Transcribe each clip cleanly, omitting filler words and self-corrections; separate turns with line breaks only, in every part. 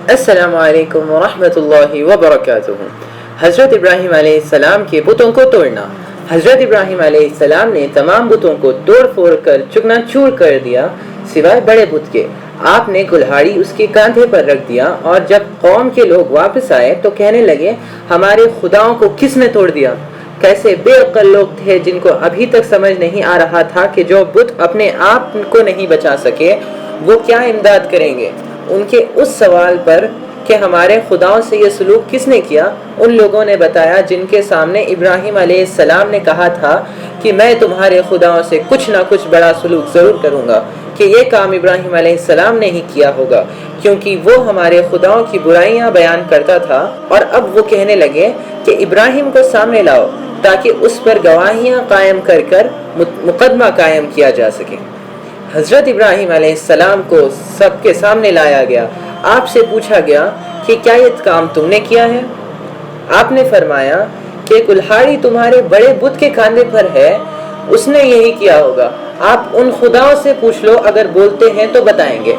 السلام علیکم ورحمۃ اللہ وبرکاتہ۔ حضرت ابراہیم علیہ السلام کے بتوں کو توڑنا۔ حضرت ابراہیم علیہ السلام نے تمام بتوں کو توڑ پھوڑ کر چکنا چور کر دیا سوائے بڑے بت کے۔ آپ نے کلہاڑی اس کے کاندھے پر رکھ دیا اور جب قوم کے لوگ واپس آئے تو کہنے لگے ہمارے خداؤں کو کس نے توڑ دیا؟ کیسے بے عقل لوگ تھے جن کو ابھی تک سمجھ نہیں آ رہا تھا کہ جو بت اپنے آپ کو نہیں بچا سکے وہ کیا امداد کریں گے۔ ان کے اس سوال پر کہ ہمارے خداؤں سے یہ سلوک کس نے کیا، ان لوگوں نے بتایا جن کے سامنے ابراہیم علیہ السلام نے کہا تھا کہ میں تمہارے خداؤں سے کچھ نہ کچھ بڑا سلوک ضرور کروں گا، کہ یہ کام ابراہیم علیہ السلام نے ہی کیا ہوگا، کیونکہ وہ ہمارے خداؤں کی برائیاں بیان کرتا تھا۔ اور اب وہ کہنے لگے کہ ابراہیم کو سامنے لاؤ تاکہ اس پر گواہیاں قائم کر کر مقدمہ قائم کیا جا سکے۔ حضرت ابراہیم علیہ السلام کو سب کے سامنے لایا گیا۔ آپ سے پوچھا گیا کہ کیا یہ کام تم نے کیا ہے؟ آپ نے فرمایا کہ کلہاڑی تمہارے بڑے بت کے کاندھے پر ہے، اس نے یہی کیا ہوگا۔ آپ ان خداؤں سے پوچھ لو، اگر بولتے ہیں تو بتائیں گے۔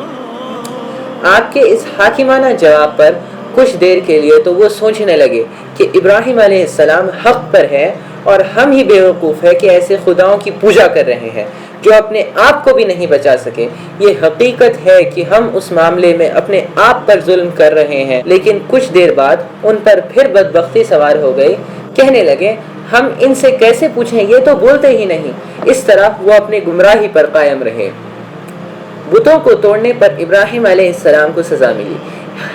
آپ کے اس حاکمانہ جواب پر کچھ دیر کے لیے تو وہ سوچنے لگے کہ ابراہیم علیہ السلام حق پر ہے اور ہم ہی بیوقوف ہے کہ ایسے خداؤں کی پوجا کر رہے ہیں جو اپنے آپ کو بھی نہیں بچا سکے۔ یہ حقیقت ہے کہ ہم اس معاملے میں اپنے آپ پر ظلم کر رہے ہیں۔ لیکن کچھ دیر بعد ان پر پھر بدبختی سوار ہو گئی، کہنے لگے ہم ان سے کیسے پوچھیں، یہ تو بولتے ہی نہیں۔ اس طرح وہ اپنے گمراہی پر قائم رہے۔ بتوں کو توڑنے پر ابراہیم علیہ السلام کو سزا ملی۔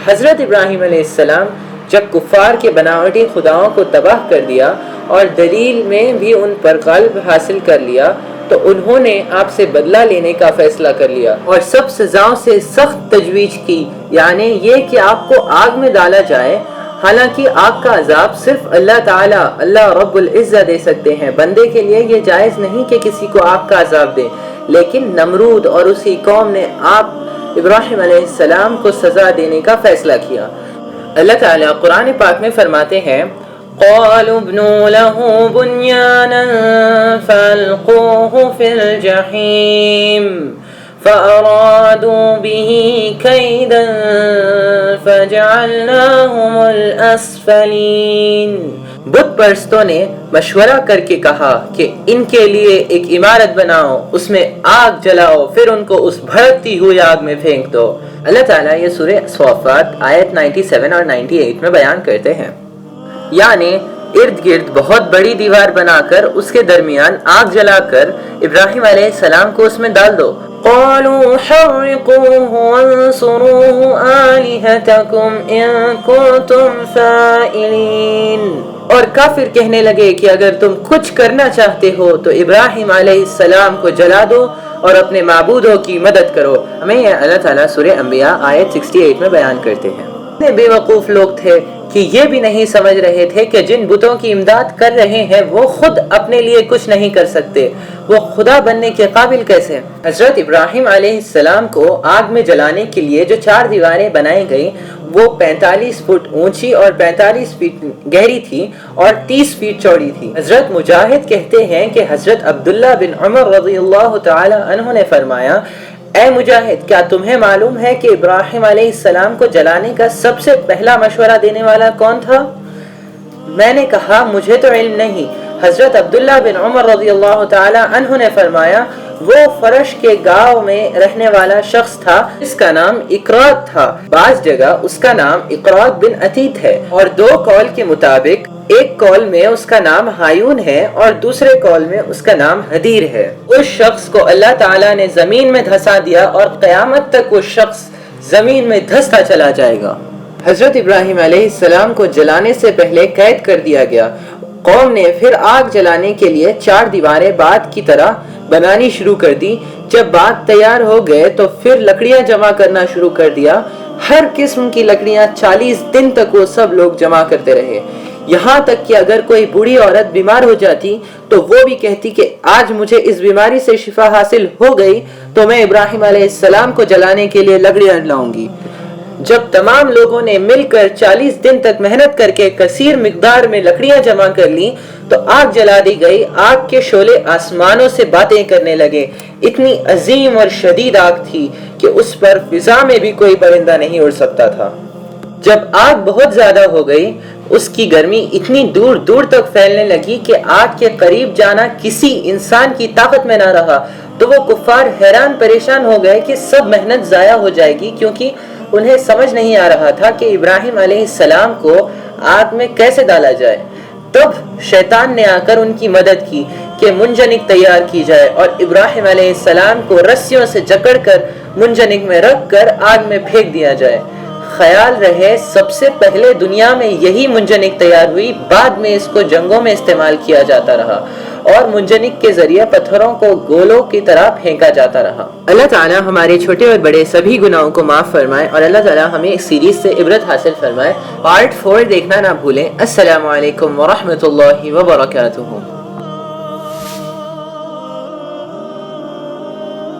حضرت ابراہیم علیہ السلام جب کفار کے بناوٹی خداؤں کو تباہ کر دیا اور دلیل میں بھی ان پر غلب حاصل کر لیا تو انہوں نے آپ سے بدلہ لینے کا فیصلہ کر لیا اور سب سزاؤں سے سخت تجویز کی، یعنی یہ کہ آپ کو آگ میں ڈالا جائے۔ حالانکہ آگ کا عذاب صرف اللہ تعالیٰ اللہ رب العزت دے سکتے ہیں، بندے کے لیے یہ جائز نہیں کہ کسی کو آگ کا عذاب دے۔ لیکن نمرود اور اس کی قوم نے آپ ابراہیم علیہ السلام کو سزا دینے کا فیصلہ کیا۔ اللہ تعالیٰ قرآن پاک میں فرماتے ہیں قالوا ابنوا له بنيانا فألقوه في الجحيم فأرادوا به كيدا فجعلناهم الأسفلين۔ بت پرستوں نے مشورہ کر کے کہا کہ ان کے لیے ایک عمارت بناؤ، اس میں آگ جلاؤ، پھر ان کو اس بھڑکتی ہوئی آگ میں پھینک دو۔ اللہ تعالیٰ یہ سورہ صافات آیت 97 اور 98 میں بیان کرتے ہیں، یعنی ارد گرد بہت بڑی دیوار بنا کر اس کے درمیان آگ جلا کر ابراہیم علیہ السلام کو اس میں ڈال دو۔ قالوا حرقوه وانصروا آلهتكم ان كنتم فاعلین۔ اور کافر کہنے لگے کہ اگر تم کچھ کرنا چاہتے ہو تو ابراہیم علیہ السلام کو جلا دو اور اپنے معبودوں کی مدد کرو۔ ہمیں یہ اللہ تعالیٰ سورہ انبیاء آیت 68 میں بیان کرتے ہیں۔ اتنے بے وقوف لوگ تھے کہ یہ بھی نہیں سمجھ رہے تھے کہ جن بتوں کی امداد کر رہے ہیں وہ خود اپنے لیے کچھ نہیں کر سکتے، وہ خدا بننے کے قابل کیسے؟ حضرت ابراہیم علیہ السلام کو آگ میں جلانے کے لیے جو 4 دیواریں بنائی گئیں وہ 45 فٹ اونچی اور 45 فٹ گہری تھی اور 30 فٹ چوڑی تھی۔ حضرت مجاہد کہتے ہیں کہ حضرت عبداللہ بن عمر رضی اللہ تعالی عنہ نے فرمایا اے مجاہد، کیا تمہیں معلوم ہے کہ ابراہیم علیہ السلام کو جلانے کا سب سے پہلا مشورہ دینے والا کون تھا؟ میں نے کہا مجھے تو علم نہیں۔ حضرت عبداللہ بن عمر رضی اللہ تعالی عنہ نے فرمایا وہ فرش کے گاؤں میں رہنے والا شخص تھا جس کا نام اقراط تھا، بعض جگہ اس کا نام اقراط بن عتیت ہے، اور 2 قول کے مطابق ایک قول میں اس کا نام ہایون ہے اور دوسرے قول میں اس کا نام حدیر ہے۔ اس شخص کو اللہ تعالیٰ نے زمین میں دھسا دیا اور قیامت تک وہ شخص زمین میں دھستا چلا جائے گا۔ حضرت ابراہیم علیہ السلام کو جلانے سے پہلے قید کر دیا گیا۔ قوم نے پھر آگ جلانے کے لیے 4 دیواریں بعد کی طرح بنانی شروع کر دی۔ جب بات تیار ہو گئے تو پھر لکڑیاں جمع کرنا شروع کر دیا۔ ہر قسم کی لکڑیاں 40 دن تک وہ سب لوگ جمع کرتے رہے، یہاں تک کہ اگر کوئی بوڑھی عورت بیمار ہو جاتی تو وہ بھی کہتی کہ آج مجھے اس بیماری سے شفا حاصل ہو گئی تو میں ابراہیم علیہ السلام کو جلانے کے لیے لکڑیاں لاؤں گی۔ جب تمام لوگوں نے مل کر 40 دن تک محنت کر کے کثیر مقدار میں لکڑیاں جمع کر لیں تو آگ جلا دی گئی. آگ کے شعلے آسمانوں سے باتیں کرنے لگے. اتنی عظیم اور شدید آگ تھی کہ اس پر فضا میں بھی کوئی پرندہ نہیں اڑ سکتا تھا. جب آگ بہت زیادہ ہو گئی اس کی گرمی اتنی دور دور تک پھیلنے لگی کہ آگ کے قریب جانا کسی انسان کی طاقت میں نہ رہا. تو وہ کفار حیران پریشان ہو گئے کہ سب محنت ضائع ہو جائے گی، کیونکہ انہیں سمجھ نہیں آ رہا تھا کہ ابراہیم علیہ السلام کو آگ میں کیسے ڈالا جائے. تب شیطان نے آ کر ان کی مدد کی کہ منجنک تیار کی جائے اور ابراہیم علیہ السلام کو رسیوں سے جکڑ کر منجنک میں رکھ کر آگ میں پھینک دیا جائے. خیال رہے سب سے پہلے دنیا میں یہی منجنک تیار ہوئی، بعد میں اس کو جنگوں میں استعمال کیا جاتا رہا اور منجنک کے ذریعے پتھروں کو گولوں کی طرح پھینکا جاتا رہا. اللہ تعالیٰ ہمارے چھوٹے اور بڑے سبھی گناہوں کو معاف فرمائے اور اللہ تعالیٰ ہمیں اس سیریز سے عبرت حاصل فرمائے. پارٹ 4 دیکھنا نہ بھولیں. السلام علیکم ورحمۃ اللہ وبرکاتہ.